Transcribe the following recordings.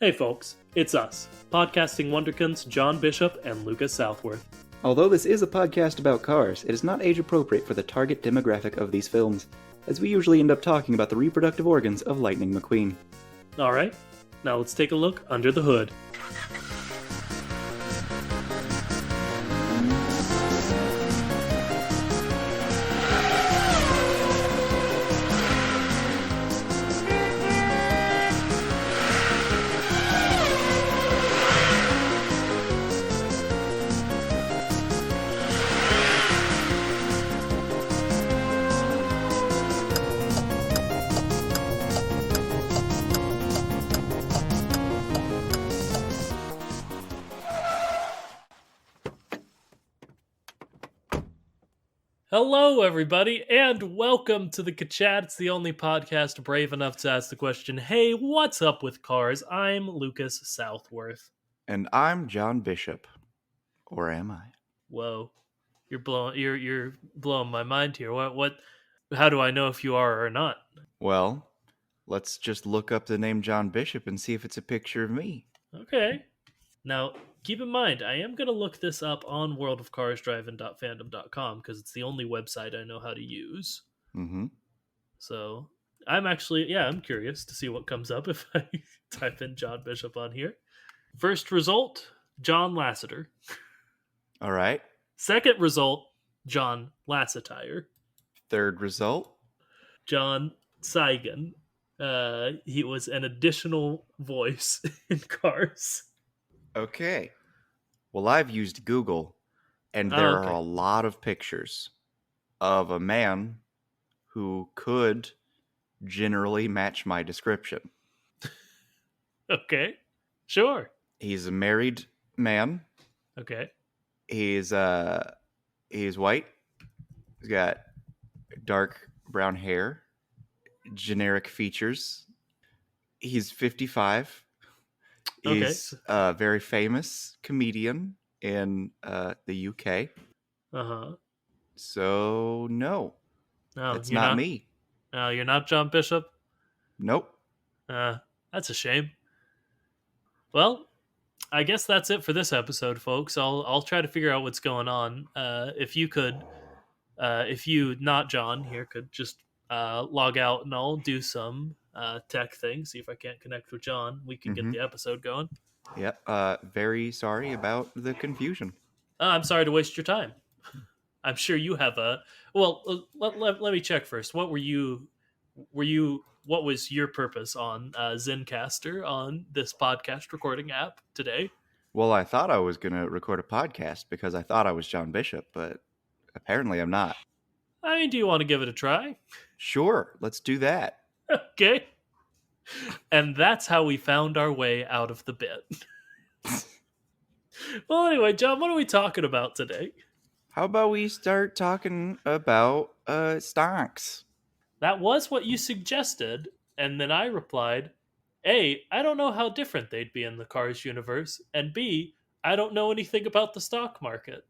Hey folks, it's us, podcasting wonderkins John Bishop and Lucas Southworth. Although this is a podcast about cars, it is not age appropriate for the target demographic of these films, as we usually end up talking about the reproductive organs of Lightning McQueen. Alright, now let's take a look under the hood. Hello, everybody, and welcome to the Ka-Chow. It's the only podcast brave enough to ask the question, hey, what's up with cars? I'm Lucas Southworth. And I'm John Bishop. Or am I? Whoa, you're blowing my mind here. How do I know if you are or not? Well, let's just look up the name John Bishop and see if it's a picture of me. Okay. Now, keep in mind, I am going to look this up on worldofcarsdriving.fandom.com because it's the only website I know how to use. Mm-hmm. So I'm curious to see what comes up if I type in John Bishop on here. First result, John Lasseter. All right. Second result, John Lasseter. Third result, John Seigan. He was an additional voice in Cars. Okay. Well, I've used Google, and there are a lot of pictures of a man who could generally match my description. Okay. Sure. He's a married man. Okay. He's white. He's got dark brown hair, generic features. He's 55. He's a very famous comedian in the UK. Uh-huh. So, no. That's not me. No, you're not John Bishop? Nope. That's a shame. Well, I guess that's it for this episode, folks. I'll try to figure out what's going on. If you not John here, could just log out and I'll do some tech things. See if I can't connect with John. We can get the episode going. Yep. Very sorry about the confusion. I'm sorry to waste your time. I'm sure you have a. Well, let me check first. What what was your purpose on Zencaster on this podcast recording app today? Well, I thought I was going to record a podcast because I thought I was John Bishop, but apparently I'm not. I mean, do you want to give it a try? Sure, let's do that. Okay. And that's how we found our way out of the bit. Well, anyway, John, what are we talking about today? How about we start talking about stocks? That was what you suggested, and then I replied, A, I don't know how different they'd be in the Cars universe, and B, I don't know anything about the stock market.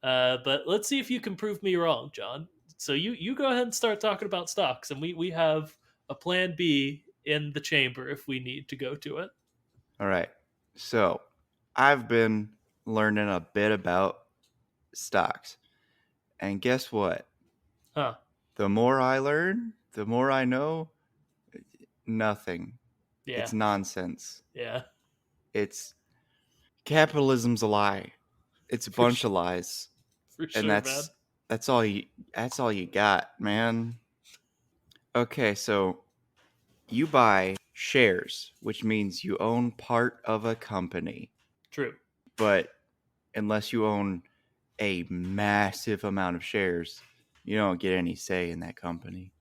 But let's see if you can prove me wrong, John. So you go ahead and start talking about stocks, and we have a plan B in the chamber if we need to go to it. All right. So I've been learning a bit about stocks. And guess what? Huh. The more I learn, the more I know. Nothing. Yeah. It's nonsense. Yeah. It's capitalism's a lie. It's a bunch of lies. For sure, and that's all you got, man. Okay, so you buy shares, which means you own part of a company. True. But unless you own a massive amount of shares, you don't get any say in that company.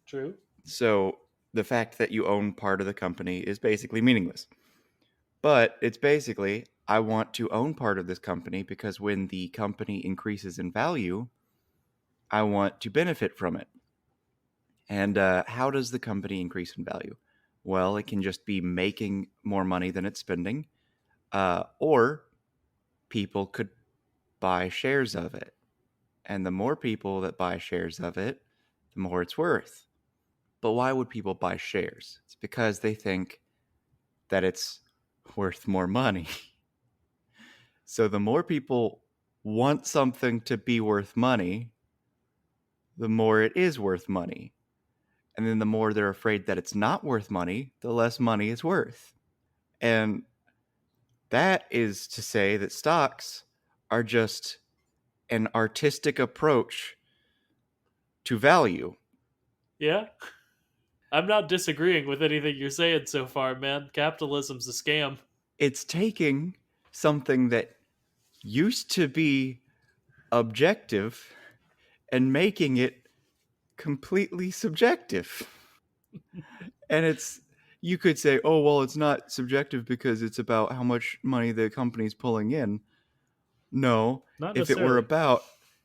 True. So the fact that you own part of the company is basically meaningless. But it's basically, I want to own part of this company because when the company increases in value, I want to benefit from it. And how does the company increase in value? Well, it can just be making more money than it's spending, or people could buy shares of it. And the more people that buy shares of it, the more it's worth. But why would people buy shares? It's because they think that it's worth more money. So the more people want something to be worth money, the more it is worth money. And then the more they're afraid that it's not worth money, the less money it's worth. And that is to say that stocks are just an artistic approach to value. Yeah, I'm not disagreeing with anything you're saying so far, man. Capitalism's a scam. It's taking something that used to be objective and making it completely subjective. And it's, you could say, oh, well, it's not subjective because it's about how much money the company's pulling in. No, Not if it were necessarily. about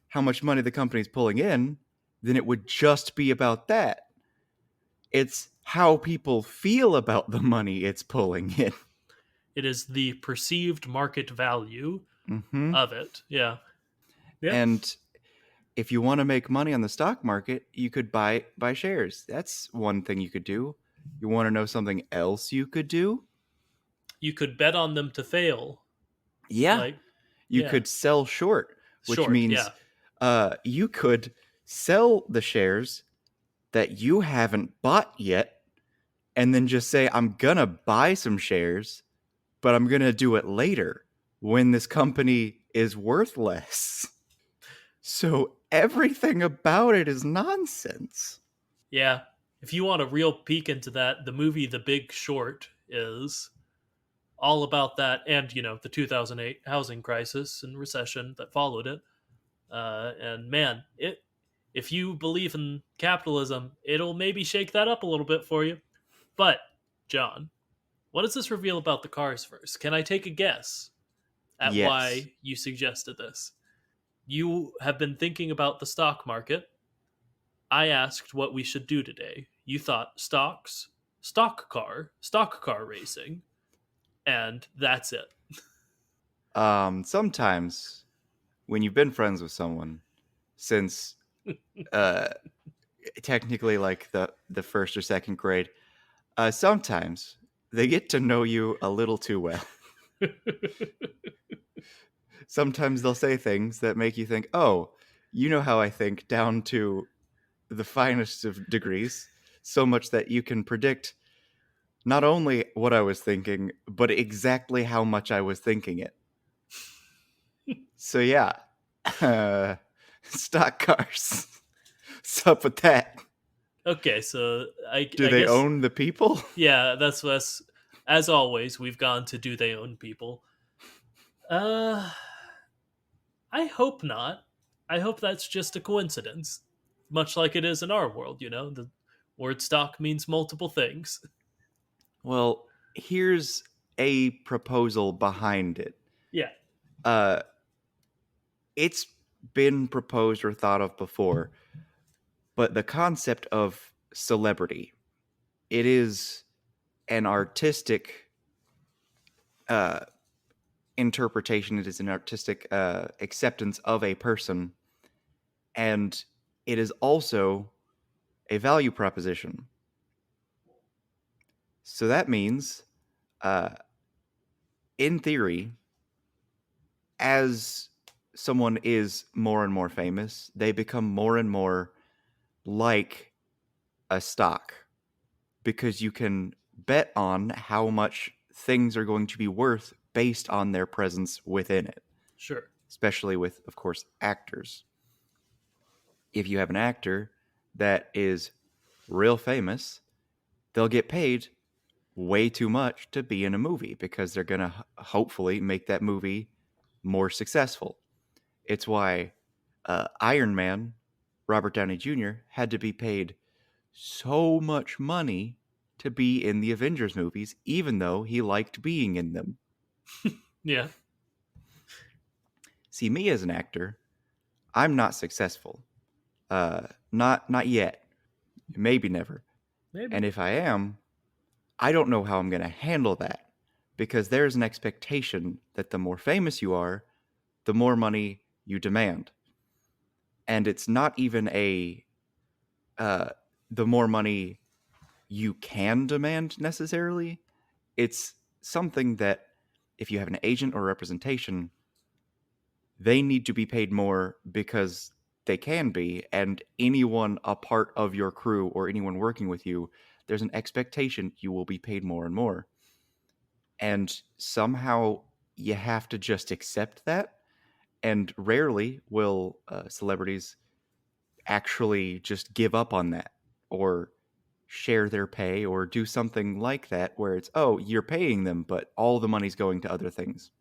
how much money the company's pulling in, then it would just be about that. It's how people feel about the money it's pulling in. It is the perceived market value Mm-hmm. of it. Yeah. Yeah. And if you want to make money on the stock market, you could buy shares. That's one thing you could do. You want to know something else you could do? You could bet on them to fail. Yeah, Like, you yeah. could sell short, which Short. means Yeah. you could sell the shares that you haven't bought yet and then just say, I'm going to buy some shares, but I'm going to do it later when this company is worth less. So everything about it is nonsense. Yeah. If you want a real peek into that, the movie The Big Short is all about that, and the 2008 housing crisis and recession that followed it. And man, it if you believe in capitalism, it'll maybe shake that up a little bit for you. But John, what does this reveal about the cars first? Can I take a guess at Yes. why you suggested this? You have been thinking about the stock market. I asked what we should do today. You thought stocks, stock car racing, and that's it. Sometimes when you've been friends with someone since uh, technically like the first or second grade, sometimes they get to know you a little too well. Sometimes they'll say things that make you think, oh, you know how I think down to the finest of degrees, so much that you can predict not only what I was thinking, but exactly how much I was thinking it. So yeah, uh, stock cars. What's up with that? Okay, so Do I they guess own the people? yeah, that's us. As always, we've gone to do they own people. Uh, I hope not. I hope that's just a coincidence, much like it is in our world. The word stock means multiple things. Well, here's a proposal behind it. Yeah, Uh, it's been proposed or thought of before, but the concept of celebrity, it is an artistic uh, interpretation. It is an artistic acceptance of a person, and it is also a value proposition. So that means, uh, in theory, as someone is more and more famous, they become more and more like a stock because you can bet on how much things are going to be worth based on their presence within it, sure. especially with, of course, actors. If you have an actor that is real famous, they'll get paid way too much to be in a movie because they're going to hopefully make that movie more successful. It's why Iron Man, Robert Downey Jr., had to be paid so much money to be in the Avengers movies, even though he liked being in them. Yeah, See, me as an actor, I'm not successful. Not yet. Maybe never. And maybe. if I am, I don't know how I'm going to handle that because there's an expectation that the more famous you are, the more money you demand. And it's not even uh, the more money you can demand necessarily. It's something that if you have an agent or representation, they need to be paid more because they can be, and anyone a part of your crew or anyone working with you, there's an expectation you will be paid more and more. And somehow you have to just accept that. And rarely will celebrities actually just give up on that or share their pay or do something like that where it's, oh, you're paying them, but all the money's going to other things.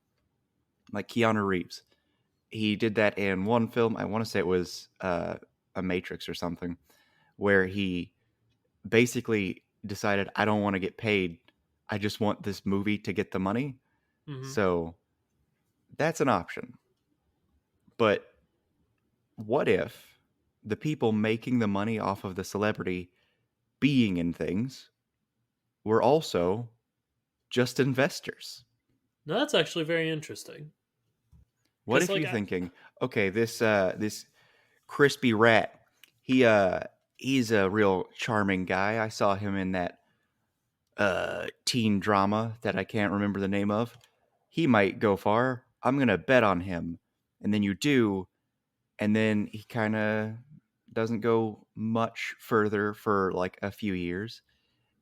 Like Keanu Reeves. He did that in one film. I want to say it was a Matrix or something, where he basically decided, I don't want to get paid. I just want this movie to get the money. Hmm. So that's an option. But what if the people making the money off of the celebrity being in things were also just investors? Now that's actually very interesting What because, if you're thinking, okay, this crispy rat, he he's a real charming guy. I saw him in that teen drama that I can't remember the name of. He might go far. I'm gonna bet on him. And then you do, and then he kind of doesn't go much further for like a few years.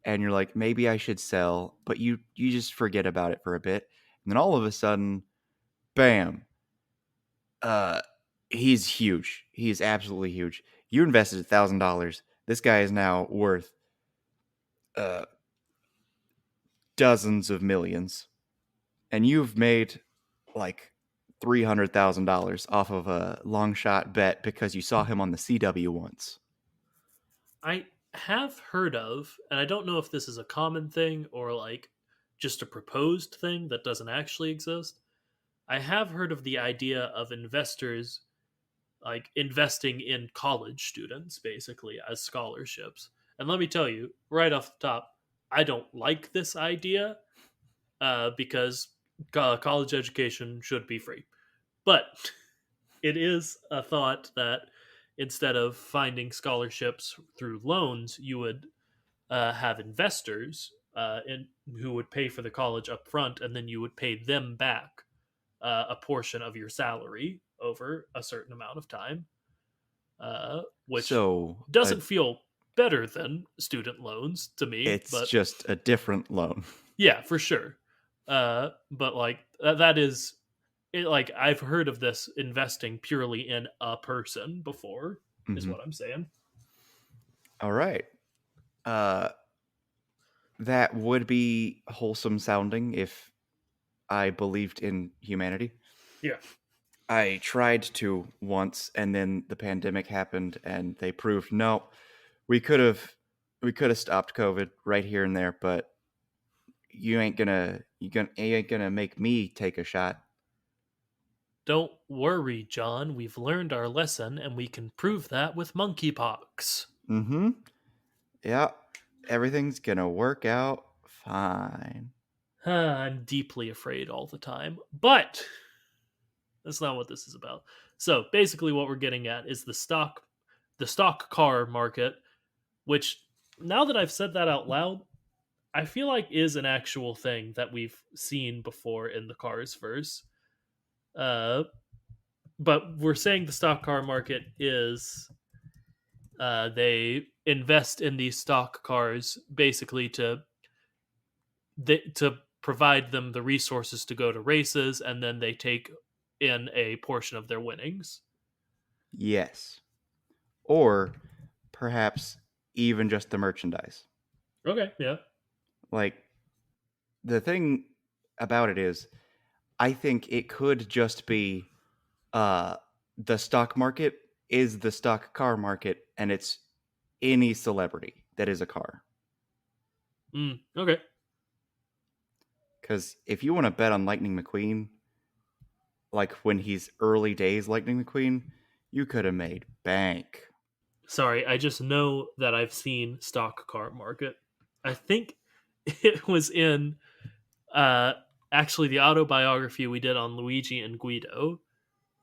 And you're like, maybe I should sell, but you just forget about it for a bit. And then all of a sudden, bam, uh he's huge. He is absolutely huge. You invested $1,000. This guy is now worth uh dozens of millions. And you've made like $300,000 off of a long shot bet because you saw him on the CW once. I have heard of, and I don't know if this is a common thing or like just a proposed thing that doesn't actually exist. I have heard of the idea of investors like investing in college students basically as scholarships. And let me tell you, right off the top, I don't like this idea because college education should be free. But it is a thought that instead of finding scholarships through loans, you would have investors who would pay for the college up front, and then you would pay them back a portion of your salary over a certain amount of time, which So doesn't feel better than student loans to me, it's but just a different loan. yeah, for sure. But like that is it, like I've heard of this investing purely in a person before, is Hmm. what I'm saying. All right. Uh, that would be wholesome sounding if I believed in humanity. Yeah. I tried to once, and then the pandemic happened, and they proved no, we could have we could have stopped COVID right here and there, but you ain't gonna make me take a shot. Don't worry, John. We've learned our lesson and we can prove that with monkeypox. Mm-hmm. Yeah, everything's gonna work out fine. I'm deeply afraid all the time, but that's not what this is about. So basically, what we're getting at is the stock car market, which now that I've said that out loud, I feel like is an actual thing that we've seen before in the cars verse. Uh, but we're saying the stock car market is they invest in these stock cars basically to provide them the resources to go to races, and then they take in a portion of their winnings. Yes. Or perhaps even just the merchandise. Okay, yeah. Like, the thing about it is, I think it could just be uh, the stock market is the stock car market, and it's any celebrity that is a car. Okay. Because if you want to bet on Lightning McQueen, like when he's early days Lightning McQueen, you could have made bank. Sorry, I just know that I've seen stock car market. I think it was in uh, actually the autobiography we did on Luigi and Guido,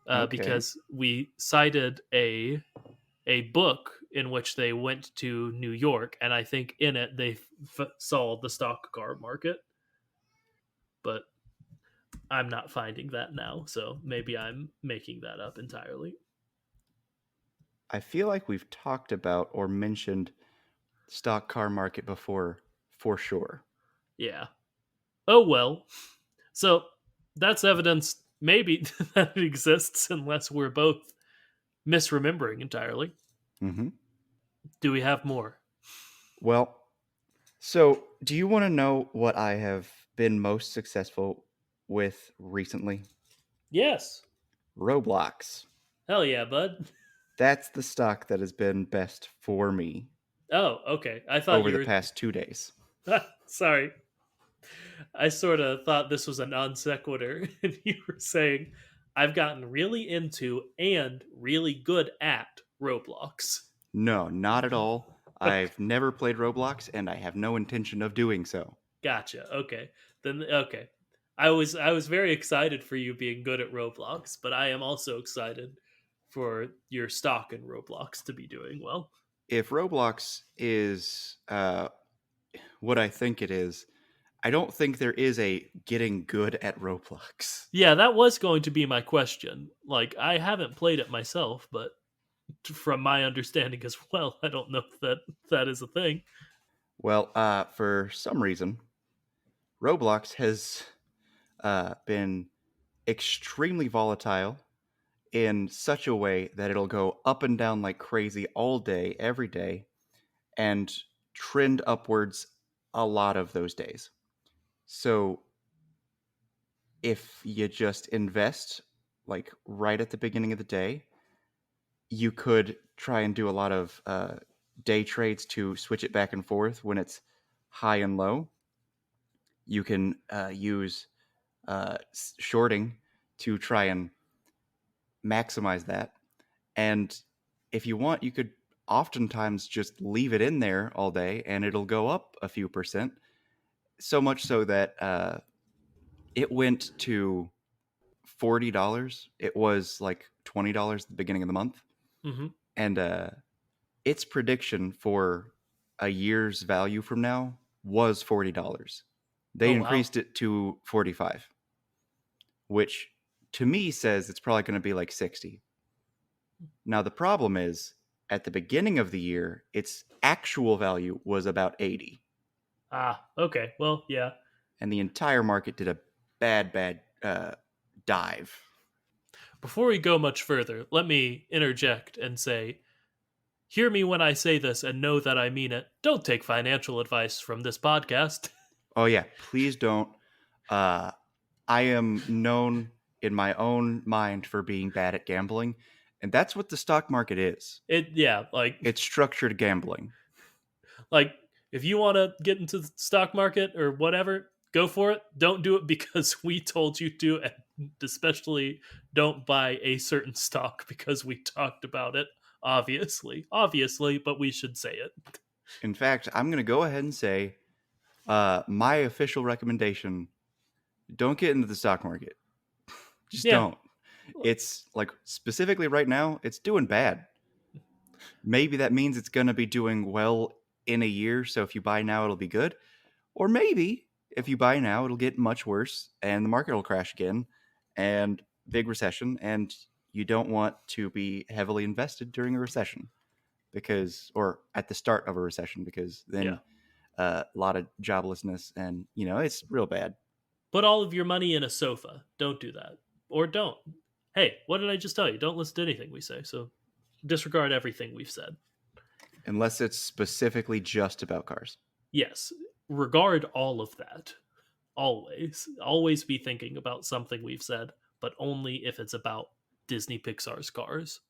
Okay. because we cited a book in which they went to New York, and I think in it they saw the stock car market. I'm not finding that now, so maybe I'm making that up entirely. I feel like we've talked about or mentioned stock car market before for sure. Yeah. Oh well. So that's evidence maybe that it exists unless we're both misremembering entirely. Hmm. Do we have more? Well, so do you want to know what I have been most successful with recently? Yes. Roblox. Hell yeah, bud. That's the stock that has been best for me Oh, okay. I thought over the you past 2 days. were. Sorry. I sort of thought this was a non sequitur, and you were saying, I've gotten really into and really good at Roblox. No, not at all. Okay, I've never played Roblox and I have no intention of doing so. gotcha. Okay. Then, okay. I was very excited for you being good at Roblox, but I am also excited for your stock in Roblox to be doing well. If Roblox is what I think it is, I don't think there is a getting good at Roblox. Yeah, that was going to be my question. Like, I haven't played it myself, but from my understanding as well, I don't know if that is a thing. Well, for some reason, Roblox has been extremely volatile in such a way that it'll go up and down like crazy all day, every day, and trend upwards a lot of those days. So if you just invest like right at the beginning of the day, you could try and do a lot of day trades to switch it back and forth when it's high and low. You can use shorting to try and maximize that. And if you want, you could oftentimes just leave it in there all day and it'll go up a few percent. So much so that it went to $40. It was like $20 at the beginning of the month. Hmm. And its prediction for a year's value from now was $40. They Oh wow. increased it to 45, which to me says it's probably going to be like 60. Now the problem is at the beginning of the year, its actual value was about 80, Ah, okay. Well, yeah. and the entire market did a bad dive. Before we go much further, let me interject and say, hear me when I say this and know that I mean it. Don't take financial advice from this podcast. Oh yeah, please don't. Uh, I am known in my own mind for being bad at gambling, and that's what the stock market is. Yeah, It's structured gambling. like if you want to get into the stock market or whatever, go for it. Don't do it because we told you to, and especially don't buy a certain stock because we talked about it. Obviously, but we should say it. In fact, I'm going to go ahead and say my official recommendation: don't get into the stock market. Just Yeah, don't. It's like specifically right now, it's doing bad. Maybe that means it's going to be doing well in a year. So if you buy now, it'll be good. Or maybe if you buy now, it'll get much worse and the market will crash again and big recession. And you don't want to be heavily invested during a recession because, or at the start of a recession, because yeah. then a lot of joblessness and, it's real bad. Put all of your money in a sofa. Don't do that. Or don't. Hey, what did I just tell you? Don't listen to anything we say. So disregard everything we've said. Unless it's specifically just about cars. Yes, regard all of that. Always. Always be thinking about something we've said, but only if it's about Disney Pixar's cars.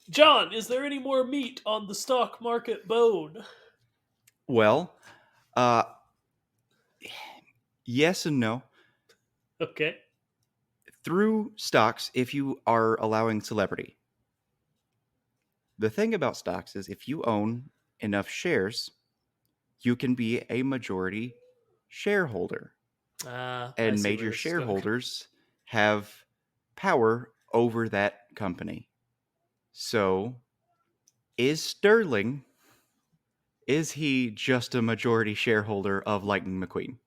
John, is there any more meat on the stock market bone? Well, uh, yes and no. Okay. Through stocks, if you are allowing celebrity, the thing about stocks is if you own enough shares, you can be a majority shareholder. Ah, I And see where major this is going. shareholders have power over that company. So, is Sterling, is he just a majority shareholder of Lightning McQueen?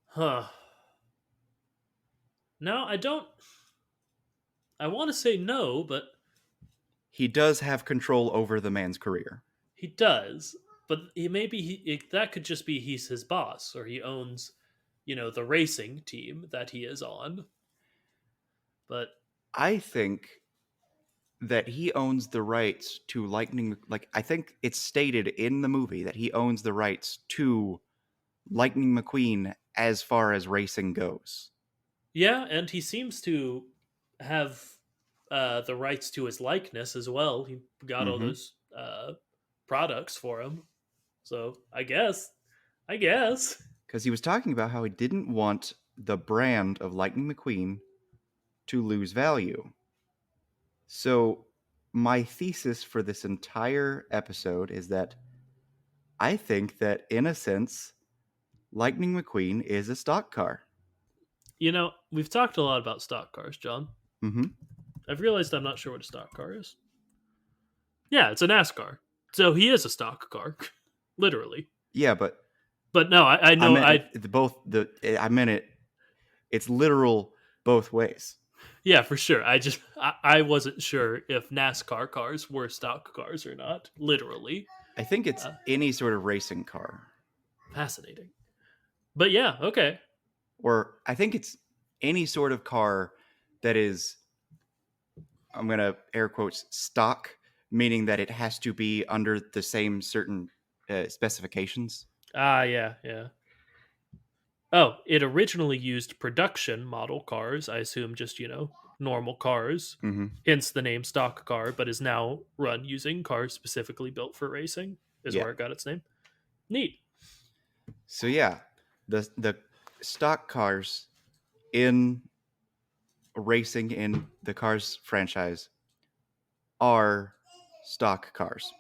Huh. No, I don't. I want to say no, but He does have control over the man's career. he does. But that could just be he's his boss, or he owns, the racing team that he is on. But I think that he owns the rights to Lightning. Like, I think it's stated in the movie that he owns the rights to Lightning McQueen as far as racing goes. yeah, and he seems to have the rights to his likeness as well. He got all Mm-hmm. those products for him. So I guess. Because he was talking about how he didn't want the brand of Lightning McQueen to lose value. So, my thesis for this entire episode is that I think that, in a sense, Lightning McQueen is a stock car. We've talked a lot about stock cars, John. Mm-hmm. I've realized I'm not sure what a stock car is. Yeah, it's a NASCAR. So he is a stock car, literally. Yeah, but But no, I I know meant I it both. I meant it. It's literal both ways. yeah, for sure. I wasn't sure if NASCAR cars were stock cars or not, literally. I think it's Uh, any sort of racing car, Fascinating. But yeah, okay. or I think it's any sort of car that is, I'm gonna air quotes, stock, meaning that it has to be under the same certain specifications. Ah, yeah, yeah. Oh, it originally used production model cars. I assume just, normal cars. Mm-hmm. Hence the name stock car, but is now run using cars specifically built for racing, is Yeah. where it got its name. Neat. So yeah, the stock cars in racing in the Cars franchise are stock cars.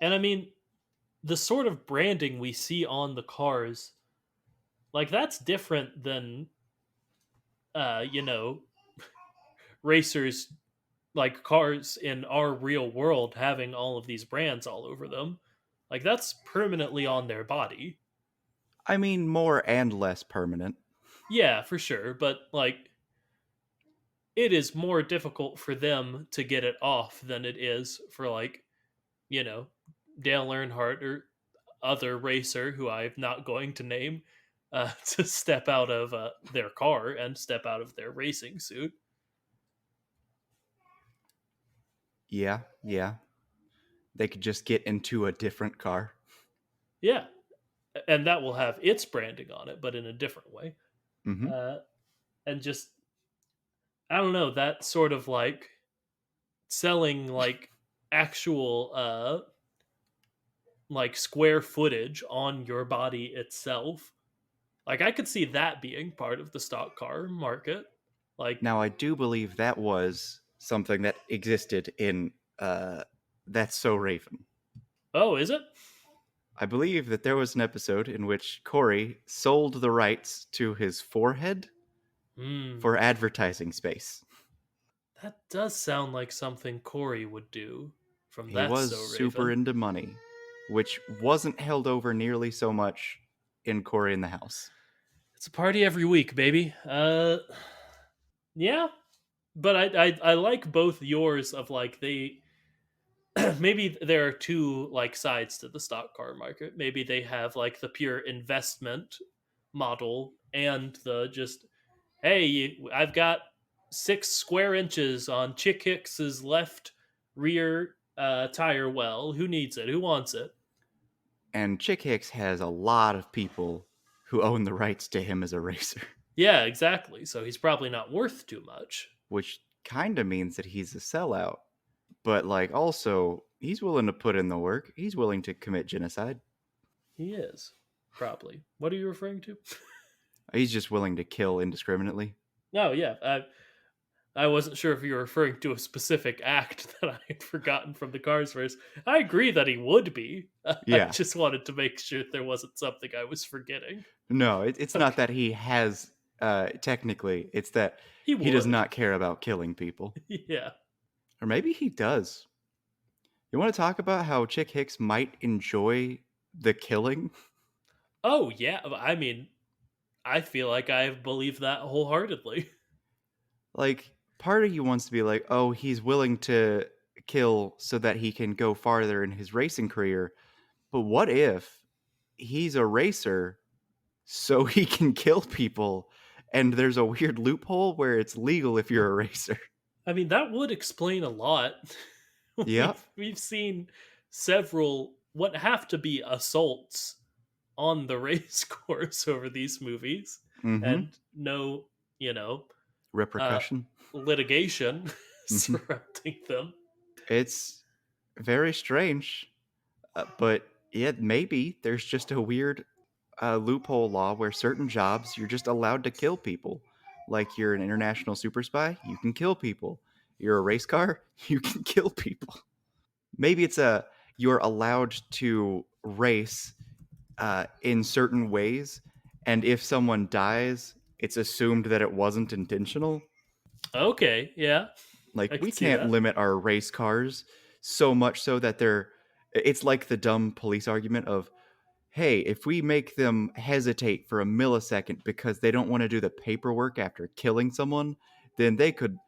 And I mean, the sort of branding we see on the cars, like that's different than uh, you know, racers like cars in our real world having all of these brands all over them. Like that's permanently on their body. I mean, more and less permanent. Yeah, for sure, but like it is more difficult for them to get it off than it is for like, you know, Dale Earnhardt or other racer who I'm not going to name to step out of their car and step out of their racing suit. Yeah, yeah. They could just get into a different car. Yeah, and that will have its branding on it, but in a different way. Mm-hmm. Uh, and just I don't know that sort of like selling like actual like square footage on your body itself. Like I could see that being part of the stock car market. Like, Now, I do believe that was something that existed in That's So Raven. oh, is it? I believe that there was an episode in which Corey sold the rights to his forehead Hmm. for advertising space. That does sound like something Corey would do from He That's was So super Raven. into money, which wasn't held over nearly so much in Corey in the House. It's a party every week, baby. Yeah, but I like both yours of like they maybe there are two like sides to the stock car market. Maybe they have like the pure investment model and the just hey, I've got 6 square inches on Chick Hicks's left rear tire well. Who needs it? Who wants it? And Chick Hicks has a lot of people who own the rights to him as a racer, Yeah, exactly. So he's probably not worth too much. which kind of means that he's a sellout. But, like, also, he's willing to put in the work. He's willing to commit genocide. He is probably. What are you referring to? He's just willing to kill indiscriminately. Oh yeah, I wasn't sure if you were referring to a specific act that I had forgotten from the Cars verse. I agree that he would be. I Yeah. just wanted to make sure there wasn't something I was forgetting. No, it's not Okay, that he has, technically, it's that he he does would. not care about killing people. Yeah. Or maybe he does. You want to talk about how Chick Hicks might enjoy the killing? Oh yeah. I mean, I feel like I believe that wholeheartedly. Like, part of you wants to be like, oh, he's willing to kill so that he can go farther in his racing career. But what if he's a racer so he can kill people and there's a weird loophole where it's legal if you're a racer? I mean, that would explain a lot. Yep. We've seen several what have to be assaults on the race course over these movies, Mm-hmm. and no, you know, uh, Repercussion. litigation Mm-hmm. surrounding them. It's very strange. But yeah, maybe there's just a weird loophole law where certain jobs you're just allowed to kill people. Like you're an international super spy, you can kill people. You're a race car, you can kill people. Maybe it's a you're allowed to race in certain ways, and if someone dies, it's assumed that it wasn't intentional. Okay, yeah, Like I we could see can't that. limit our race cars so much so that they're. It's like the dumb police argument of, hey, if we make them hesitate for a millisecond because they don't want to do the paperwork after killing someone, then they could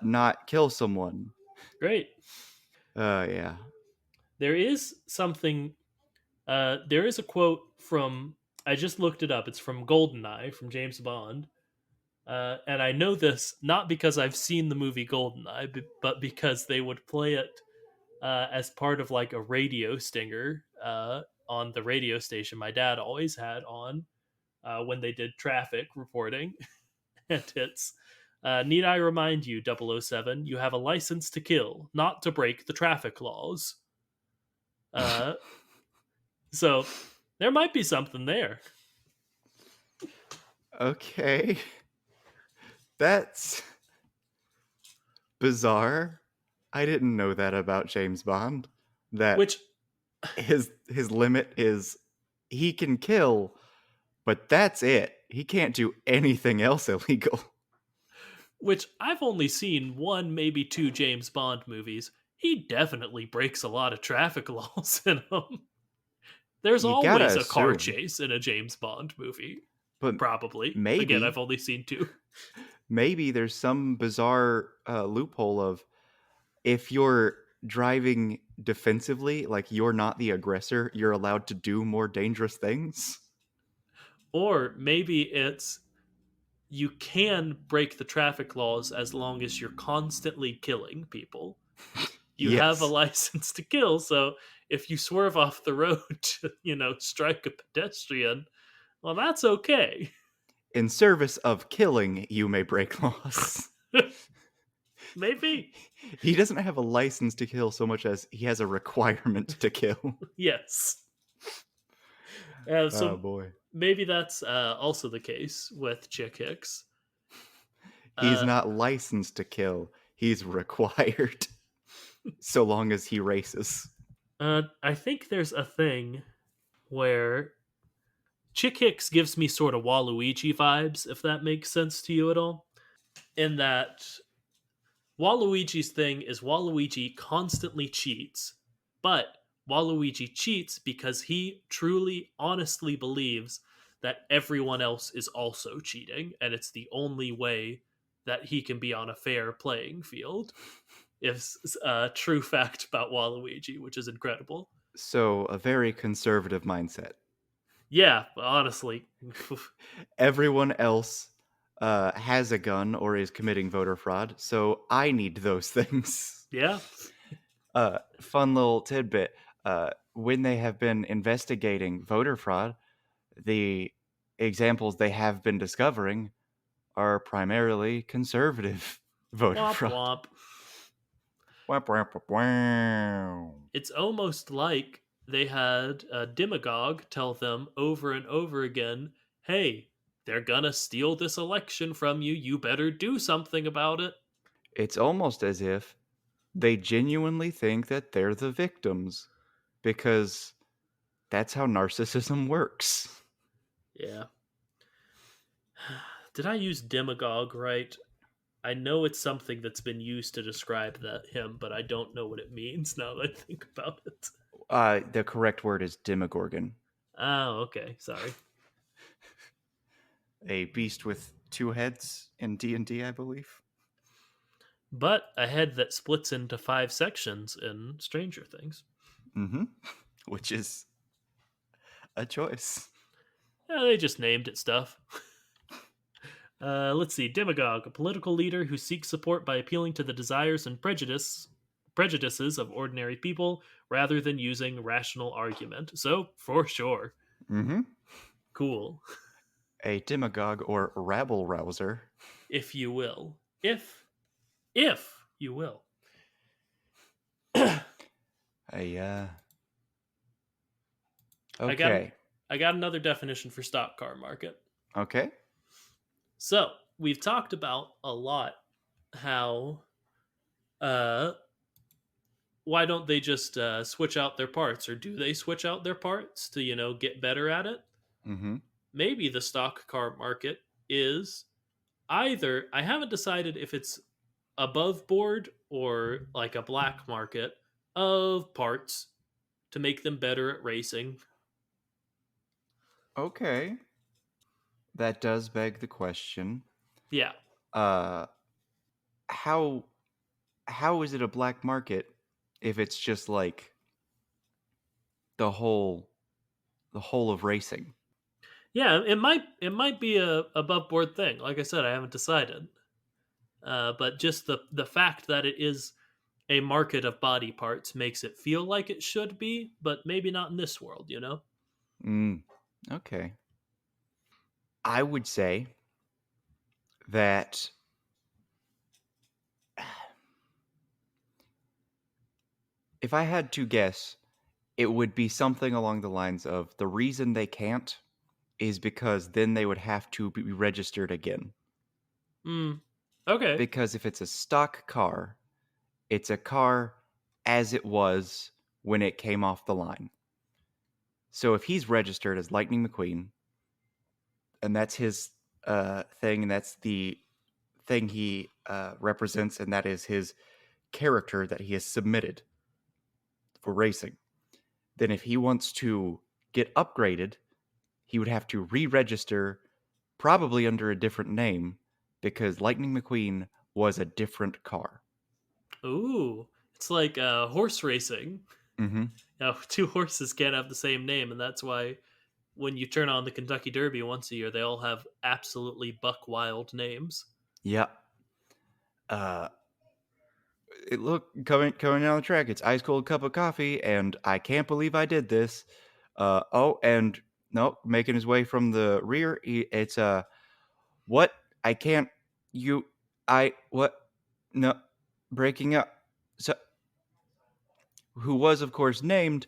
not kill someone. Great. Yeah. There is something. There is a quote from. I just looked it up. It's from Goldeneye from James Bond. And I know this not because I've seen the movie Goldeneye, but because they would play it as part of like a radio stinger on the radio station my dad always had on when they did traffic reporting. And it's need I remind you, 007, you have a license to kill, not to break the traffic laws. Uh, so there might be something there. Okay. That's bizarre. I didn't know that about James Bond. That Which his limit is he can kill, but that's it. He can't do anything else illegal. which I've only seen one, maybe two James Bond movies. He definitely breaks a lot of traffic laws in them. There's You gotta always a car assume. chase in a James Bond movie. But Probably. Again, I've maybe, only seen two. maybe there's some bizarre loophole of if you're driving defensively, like you're not the aggressor, you're allowed to do more dangerous things. Or maybe it's you can break the traffic laws as long as you're constantly killing people. You have a Yes. license to kill, so if you swerve off the road to, strike a pedestrian, well, that's okay. In service of killing, you may break laws. Maybe. He doesn't have a license to kill so much as he has a requirement to kill. Yes. Oh So boy. maybe that's also the case with Chick Hicks. He's Uh, not licensed to kill, he's required so long as he races. I think there's a thing where Chick Hicks gives me sort of Waluigi vibes, if that makes sense to you at all. In that Waluigi's thing is Waluigi constantly cheats, but Waluigi cheats because he truly, honestly believes that everyone else is also cheating, and it's the only way that he can be on a fair playing field. Is a true fact about Waluigi, which is incredible. So, a very conservative mindset. Yeah, honestly, Everyone else has a gun or is committing voter fraud, so I need those things. yeah. Fun little tidbit. When they have been investigating voter fraud, the examples they have been discovering are primarily conservative voter Womp fraud. womp. Wah, wah, wah, wah. It's almost like they had a demagogue tell them over and over again, hey, they're gonna steal this election from you. You better do something about it. It's almost as if they genuinely think that they're the victims because that's how narcissism works. Yeah. Did I use demagogue right? I know it's something that's been used to describe that him, but I don't know what it means now that I think about it. The correct word is demogorgon. Oh, okay. Sorry. A beast with two heads in D&D, I believe. But a head that splits into 5 sections in Stranger Things. Mm-hmm. Which is a choice. Yeah, they just named it stuff. Let's see. Demagogue, a political leader who seeks support by appealing to the desires and prejudices of ordinary people rather than using rational argument. So, for sure. Mm-hmm. Cool, A demagogue or rabble rouser. if you will. If you will. I A got okay. I got another definition for stock car market. Okay. So, we've talked about a lot how uh why don't they just switch out their parts, or do they switch out their parts to get better at it? Mm-hmm. Maybe the stock car market is either, I haven't decided if it's above board or like a black market of parts to make them better at racing. Okay. That does beg the question. Yeah. Uh how how is it a black market if it's just like the whole the whole of racing? Yeah, it might be a above board thing. Like I said, I haven't decided. But just the fact that it is a market of body parts makes it feel like it should be, but maybe not in this world. Mm, okay. I would say that if I had to guess, it would be something along the lines of the reason they can't is because then they would have to be registered again. Mm. Okay. Because if it's a stock car, it's a car as it was when it came off the line. So if he's registered as Lightning McQueen, and that's his thing, and that's the thing he represents, and that is his character that he has submitted for racing, then if he wants to get upgraded, he would have to re register, probably under a different name, because Lightning McQueen was a different car. Ooh, it's like horse racing. Mm-hmm. Two horses can't have the same name, and that's why when you turn on the Kentucky Derby once a year, they all have absolutely buck wild names. Yeah. Uh, look, coming down the track, it's ice cold cup of coffee, and I can't believe I did this. Oh, and no, making his way from the rear, it's what I can't you I what no breaking up. So who was of course named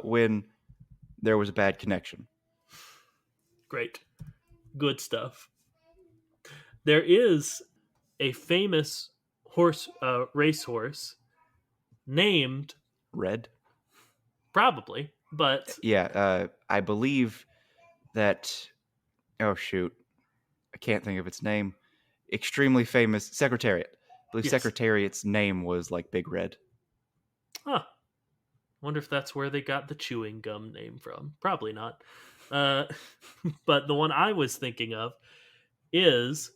when there was a bad connection. Great, good stuff. There is a famous racehorse named, Red. probably, but Yeah, I believe that. Oh shoot, I can't think of its name. Extremely famous Secretariat. I believe yes. Secretariat's name was like Big Red. Huh. Wonder if that's where they got the chewing gum name from. Probably not. Uh, but the one I was thinking of is,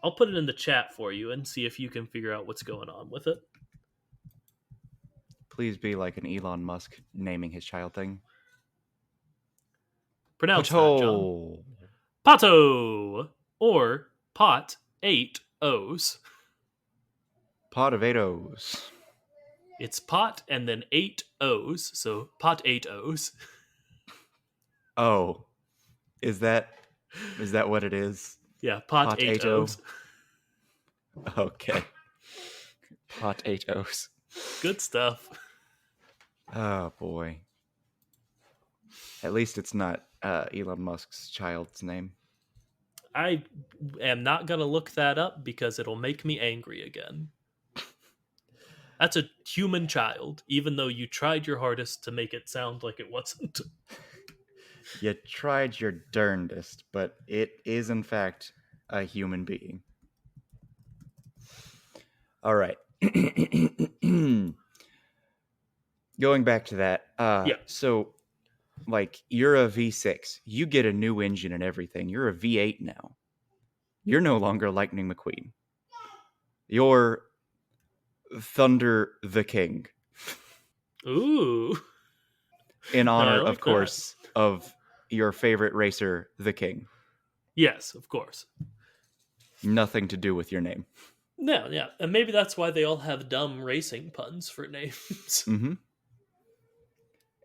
I'll put it in the chat for you and see if you can figure out what's going on with it. Please be like an Elon Musk naming his child thing. Pronounce that, John. Pato. Pato! Or Pot 8 O's. Pot of O's. It's pot and then 8 O's, so Pot 8 O's. Oh, is that what it is? Yeah, Pot 8 Potato. O's. Okay. Potatoes. Good stuff. Oh boy. At least it's not Elon Musk's child's name. I am not going to look that up because it'll make me angry again. That's a human child, even though you tried your hardest to make it sound like it wasn't. You tried your darndest, but it is in fact a human being. All right. Going back to that. Yeah. So Like, you're a V6. You get a new engine and everything. You're a V8 now. You're no longer Lightning McQueen. You're Thunder the King. Ooh, In no, I honor, of like that. course, of your favorite racer, the King. Yes, of course. Nothing to do with your name. Yeah, yeah, and maybe that's why they all have dumb racing puns for names. Mm-hmm.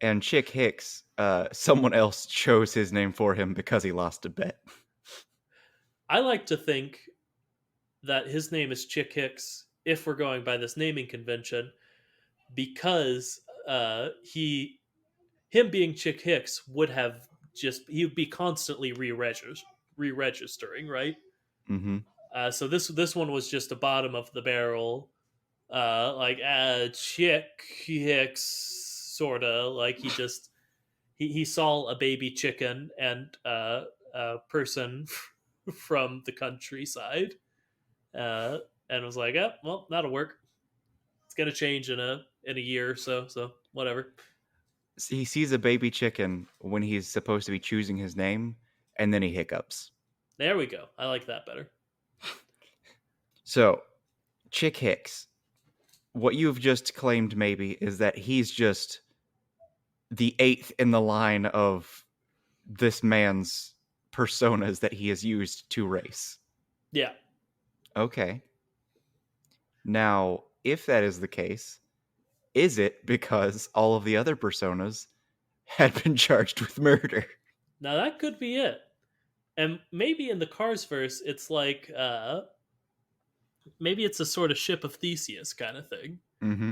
And Chick Hicks, someone else chose his name for him because he lost a bet. I like to think that his name is Chick Hicks if we're going by this naming convention because him being Chick Hicks would have just he would be constantly re-registering, right? Mm-hmm. So this one was just a bottom of the barrel, like Chick Hicks, sorta like he saw a baby chicken and a person from the countryside, uh, and was like, "Oh, well, that'll work. It's gonna change in a year or so, so whatever." He sees a baby chicken when he's supposed to be choosing his name, and then he hiccups. There we go. I like that better. So, Chick Hicks, what you've just claimed maybe is that he's just the eighth in the line of this man's personas that he has used to race. Yeah. Okay. Now, if that is the case, is it because all of the other personas had been charged with murder? Now that could be it. And maybe in the Cars verse, it's like maybe it's a sort of ship of Theseus kind of thing. Mm-hmm.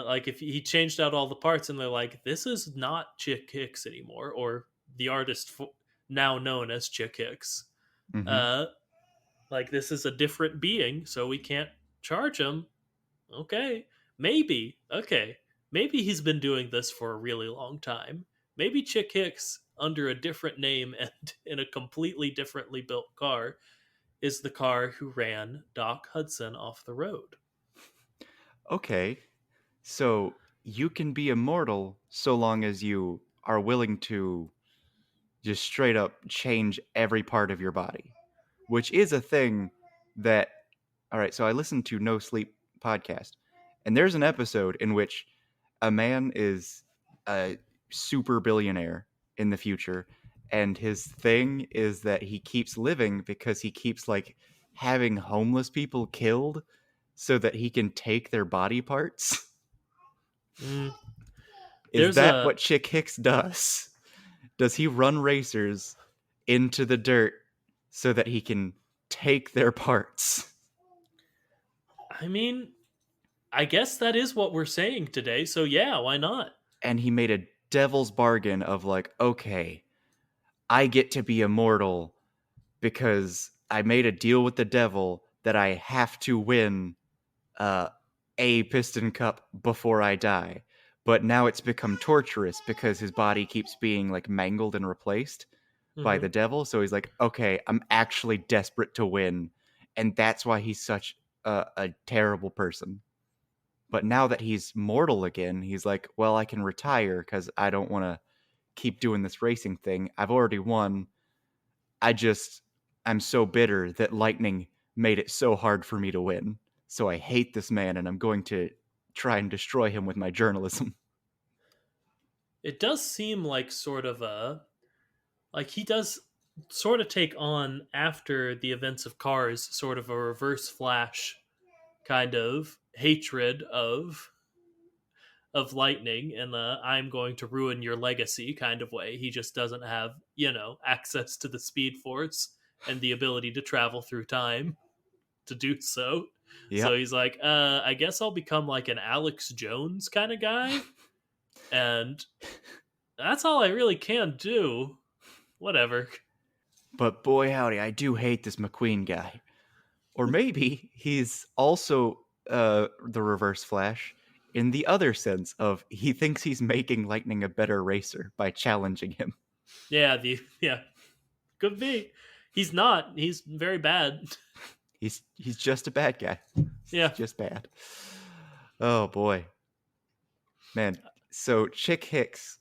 Like if he changed out all the parts and they're like, this is not Chick Hicks anymore, or the artist now known as Chick Hicks. Mm-hmm. Uh, like this is a different being, so we can't charge him. Okay, maybe. Okay, maybe he's been doing this for a really long time. Maybe Chick Hicks, under a different name and in a completely differently built car, is the car who ran Doc Hudson off the road. Okay. So you can be immortal so long as you are willing to just straight up change every part of your body, which is a thing that. All right, so I listened to No Sleep podcast, and there's an episode in which a man is a super billionaire in the future, and his thing is that he keeps living because he keeps like having homeless people killed so that he can take their body parts. Mm, Is there's that a what Chick Hicks does? Does he run racers into the dirt so that he can take their parts? I mean, I guess that is what we're saying today. So yeah, why not? And he made a devil's bargain of like, okay, I get to be immortal because I made a deal with the devil that I have to win uh, a piston cup before I die. But now it's become torturous because his body keeps being like mangled and replaced by Hmm. the devil. So he's like, okay, I'm actually desperate to win. And that's why he's such a terrible person. But now that he's mortal again, he's like, well, I can retire because I don't want to keep doing this racing thing. I've already won. I just, I'm so bitter that Lightning made it so hard for me to win. So I hate this man and I'm going to try and destroy him with my journalism. It does seem like sort of a like he does sort of take on after the events of Cars, sort of a reverse Flash kind of hatred of Lightning in the I'm going to ruin your legacy kind of way. He just doesn't have, access to the Speed Force and the ability to travel through time to do so. So Yep. he's like, I guess I'll become like an Alex Jones kind of guy. And that's all I really can do. Whatever. But boy, howdy, I do hate this McQueen guy. Or maybe he's also the reverse Flash in the other sense of he thinks he's making Lightning a better racer by challenging him. Yeah, yeah, could be. He's not. He's very bad. He's just a bad guy. He's Yeah. just bad. Oh boy. Man, so Chick Hicks,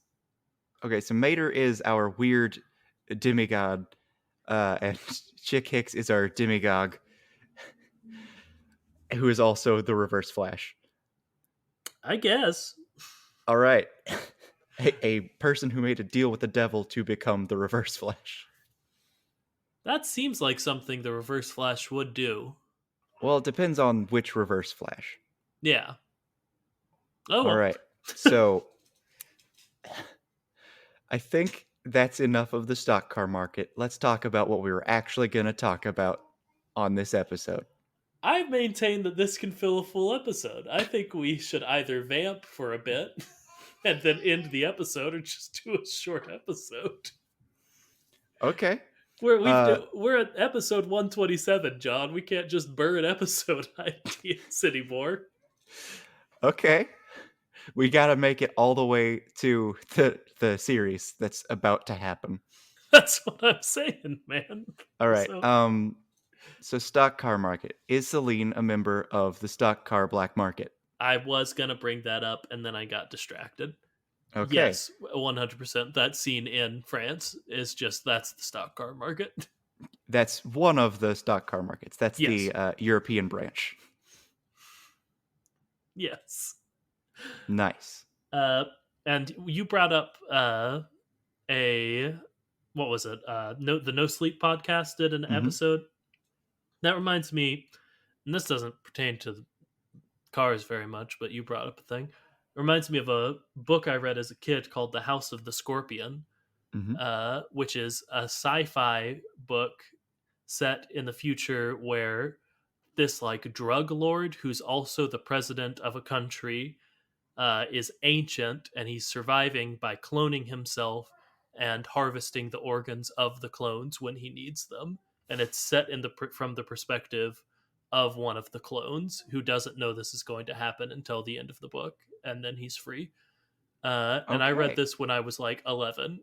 Okay, so Mater is our weird demigod, and Chick Hicks is our demigog, who is also the Reverse Flash. I guess. All right. A person who made a deal with the devil to become the Reverse Flash. That seems like something the Reverse Flash would do. Well, it depends on which Reverse Flash. Yeah. Oh All well. right. So I think that's enough of the stock car market. Let's talk about what we were actually going to talk about on this episode. I maintain that this can fill a full episode. I think we should either vamp for a bit and then end the episode, or just do a short episode. Okay. We're Uh we're at episode 127, John. We can't just burn episode ideas anymore. okay. We got to make it all the way to the series that's about to happen. That's what I'm saying, man. All right. So So stock car market. Is Celine a member of the stock car black market? I was gonna bring that up, and then I got distracted. Okay. Yes, 100%. That scene in France is just that's the stock car market. That's one of the stock car markets. That's Yes, the European branch. yes. Nice. Uh, and you brought up a what was it? No, the No Sleep podcast did an Hmm. episode that reminds me, and this doesn't pertain to cars very much, but you brought up a thing. It reminds me of a book I read as a kid called The House of the Scorpion, Hmm. which is a sci-fi book set in the future where this like drug lord who's also the president of a country is ancient, and he's surviving by cloning himself and harvesting the organs of the clones when he needs them. And it's set in the from the perspective of one of the clones who doesn't know this is going to happen until the end of the book, and then he's free. And I read Okay. this when I was like 11,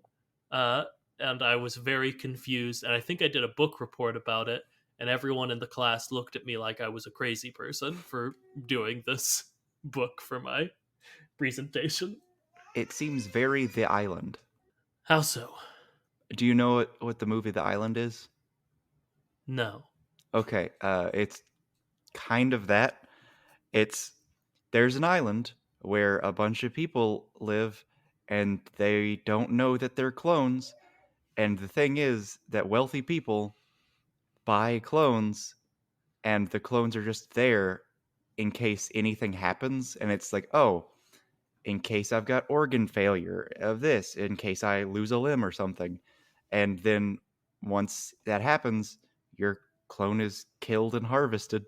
uh, and I was very confused. And I think I did a book report about it, and everyone in the class looked at me like I was a crazy person for doing this book for my presentation. It seems very The Island. How so? Do you know what the movie The Island is? No. Okay. It's kind of that. It's there's an island where a bunch of people live and they don't know that they're clones. And the thing is that wealthy people buy clones and the clones are just there in case anything happens. And it's like, oh, in case I've got organ failure of this, in case I lose a limb or something. And then once that happens, your clone is killed and harvested.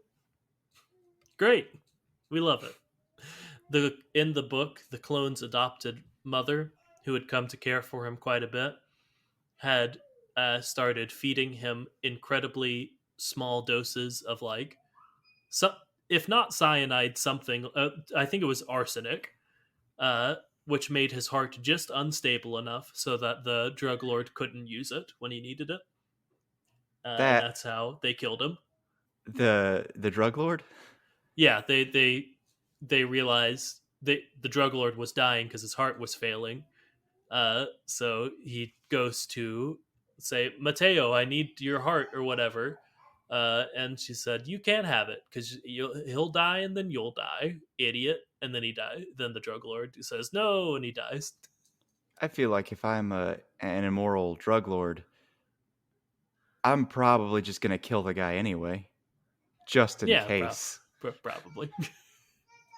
Great. We love it. The in the book, the clone's adopted mother, who had come to care for him quite a bit, had started feeding him incredibly small doses of like, so, if not cyanide, something. I think it was arsenic, uh, which made his heart just unstable enough so that the drug lord couldn't use it when he needed it, and That that's how they killed him. the drug lord? Yeah, they realized the drug lord was dying because his heart was failing. So he goes to say, Mateo, I need your heart or whatever. And she said, you can't have it because he'll die and then you'll die, idiot. And then he died. Then the drug lord says no, and he dies. I feel like if I'm an immoral drug lord, I'm probably just gonna kill the guy anyway, just in Yeah, case. probably.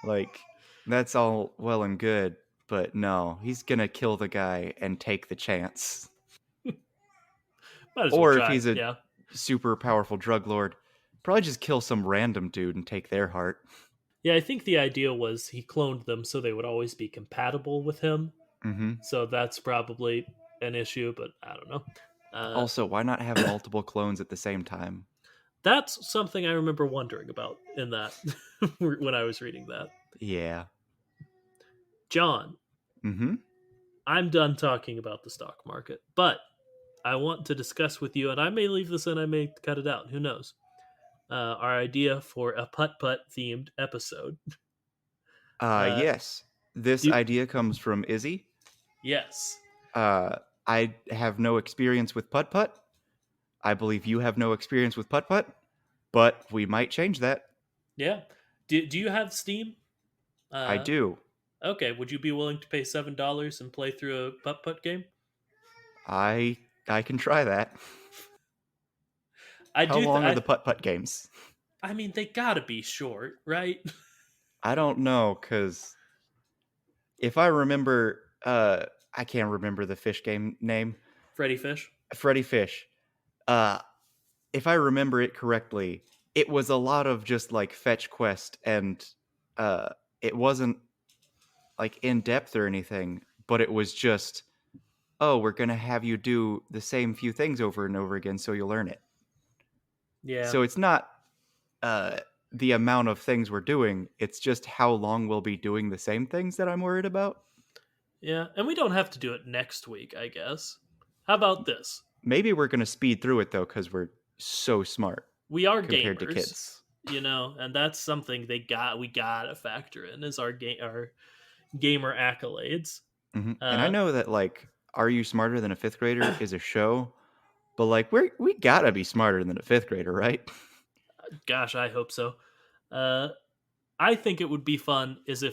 Like, that's all well and good, but no, he's gonna kill the guy and take the chance. Might as well Or if try. he's a Yeah, super powerful drug lord, probably just kill some random dude and take their heart. yeah. I think the idea was he cloned them so they would always be compatible with him. Hmm. So that's probably an issue, but I don't know. Uh, Also, why not have multiple clones at the same time? That's something I remember wondering about in that when I was reading that. Yeah. John, Hmm. I'm done talking about the stock market, but I want to discuss with you, and I may leave this in, I may cut it out, who knows, our idea for a putt putt themed episode. Uh, Yes. This do idea comes from Izzy. Yes. Uh, I have no experience with putt putt. I believe you have no experience with putt putt, but we might change that. Yeah. Do you have Steam? I Uh, do. okay. Would you be willing to pay $7 and play through a putt putt game? I I can try that. I How do. long are the putt putt games? I mean, they gotta be short, right? I don't know, cause if I remember, I can't remember the fish game name. Freddy Fish. Freddy Fish. Uh, if I remember it correctly, it was a lot of just like fetch quest, and uh, it wasn't like in depth or anything, but it was just, oh, we're gonna have you do the same few things over and over again, so you'll learn it. Yeah. So it's not uh, the amount of things we're doing; it's just how long we'll be doing the same things that I'm worried about. Yeah. And we don't have to do it next week, I guess. How about this? Maybe we're gonna speed through it though, because we're so smart We are compared to gamers, kids. and that's something we gotta factor in is our gamer accolades. And I Uh, know that like "Are You Smarter Than a Fifth Grader" is a show, but like we gotta be smarter than a fifth grader, right? gosh, I hope so. Uh, I think it would be fun is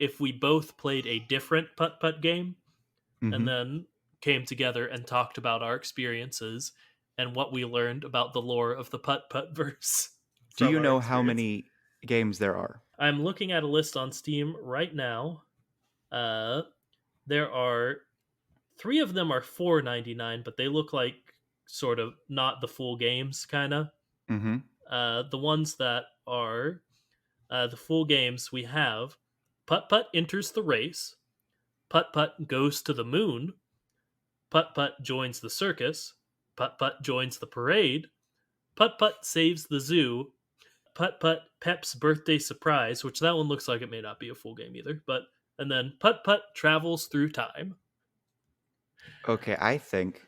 if we both played a different putt putt game and hmm then came together and talked about our experiences and what we learned about the lore of the putt putt verse Do from you our know how experience. many games there are? I'm looking at a list on Steam right now. Uh, there are three of them are 4.99, but they look like sort of not the full games, kind of. hmm The ones that are the full games we have Putt Putt enters the race, Putt Putt goes to the moon, Putt Putt joins the circus, Putt Putt joins the parade, Putt Putt saves the zoo, Putt Putt Pep's birthday surprise, which that one looks like it may not be a full game either, but and then Putt Putt travels through time. Okay, I think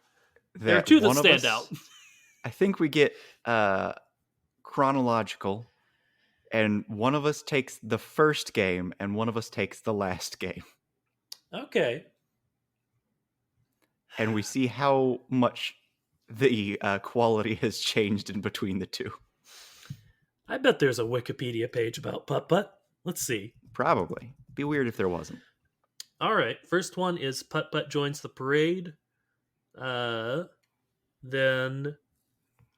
There are that two that one of stand out. us, I think we get uh, chronological, and one of us takes the first game, and one of us takes the last game, Okay. and we see how much the quality has changed in between the two. I bet there's a Wikipedia page about Putt Putt. Let's see. Probably. Be weird if there wasn't. All right. First one is Putt Putt joins the parade. Uh, then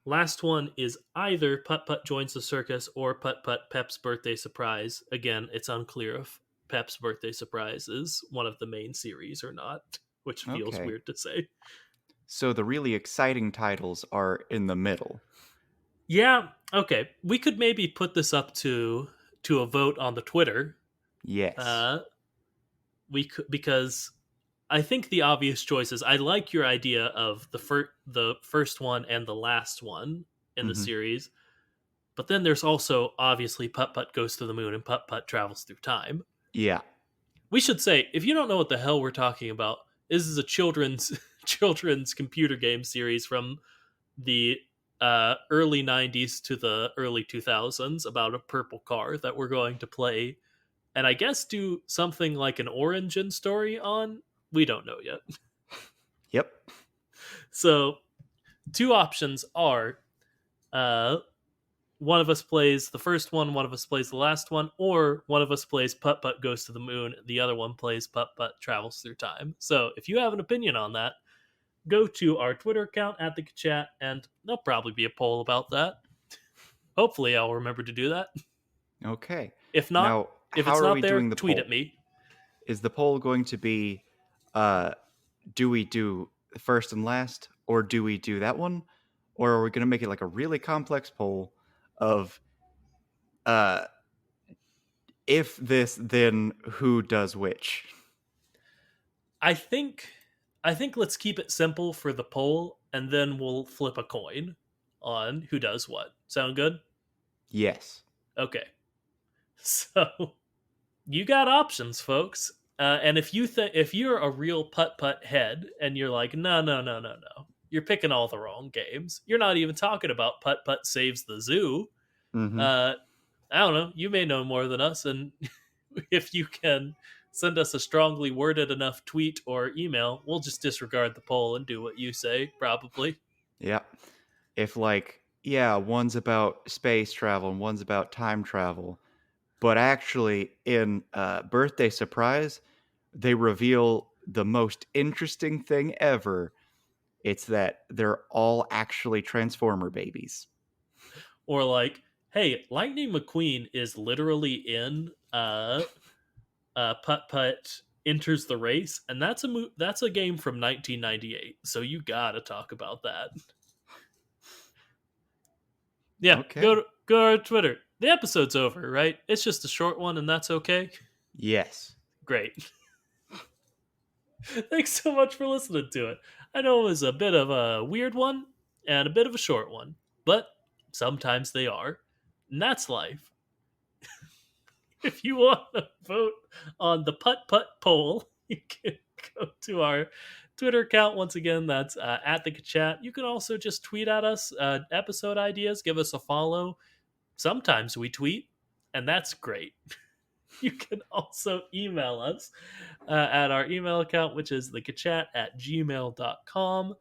last one is either Putt Putt joins the circus or Putt Putt Pep's birthday surprise. Again, it's unclear if Pep's birthday surprise is one of the main series or not, which feels Okay. weird to say. So the really exciting titles are in the middle. Yeah. Okay. We could maybe put this up to a vote on the Twitter. Yes. Uh, we could because I think the obvious choices. I like your idea of the first one and the last one in the hmm series, but then there's also obviously Putt Putt goes to the moon and Putt Putt travels through time. Yeah. We should say if you don't know what the hell we're talking about, this is a children's children's computer game series from the early 90s to the early 2000s about a purple car that we're going to play and I guess do something like an origin story on. We don't know yet. Yep. So two options are uh, one of us plays the first one of us plays the last one, or one of us plays Putt Putt Goes to the Moon, the other one plays Putt Putt Travels Through Time. So if you have an opinion on that, go to our Twitter account at the chat, and there'll probably be a poll about that. Hopefully, I'll remember to do that. Okay. If not, Now, if how it's are not we there, doing the tweet at poll? me. Is the poll going to be uh do we do first and last, or do we do that one? Or are we going to make it like a really complex poll of uh if this, then who does which? I think I think let's keep it simple for the poll, and then we'll flip a coin on who does what. Sound good? Yes. Okay. So you got options, folks. And if you're a real putt putt head and you're like, no, you're picking all the wrong games. You're not even talking about putt putt saves the zoo. Mhm. Uh, I don't know. You may know more than us, and if you can Send us a strongly worded enough tweet or email. We'll just disregard the poll and do what you say, probably. Yeah. If, like, yeah, one's about space travel and one's about time travel, but actually in Birthday Surprise, they reveal the most interesting thing ever. It's that they're all actually Transformer babies. Or like, hey, Lightning McQueen is literally in Putt Putt Enters the Race, and that's a game from 1998. So you gotta talk about that. Yeah, Okay. go to our Twitter. The episode's over, right? It's just a short one, and that's okay. Yes. Great. Thanks so much for listening to it. I know it was a bit of a weird one and a bit of a short one, but sometimes they are, and that's life. If you want to vote on the putt putt poll, you can go to our Twitter account. Once again, that's at the Ka-Chat. You can also just tweet at us episode ideas, give us a follow. Sometimes we tweet, and that's great. You can also email us at our email account, which is thekachat@gmail.com.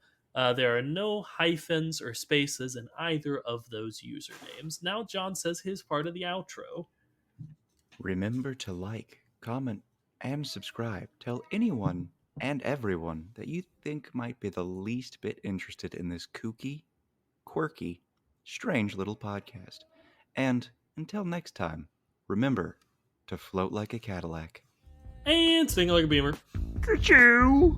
There are no hyphens or spaces in either of those usernames. Now, John says his part of the outro. Remember to like, comment, and subscribe. Tell anyone and everyone that you think might be the least bit interested in this kooky, quirky, strange little podcast. And until next time, remember to float like a Cadillac. And sing like a beamer. Ka-Chow!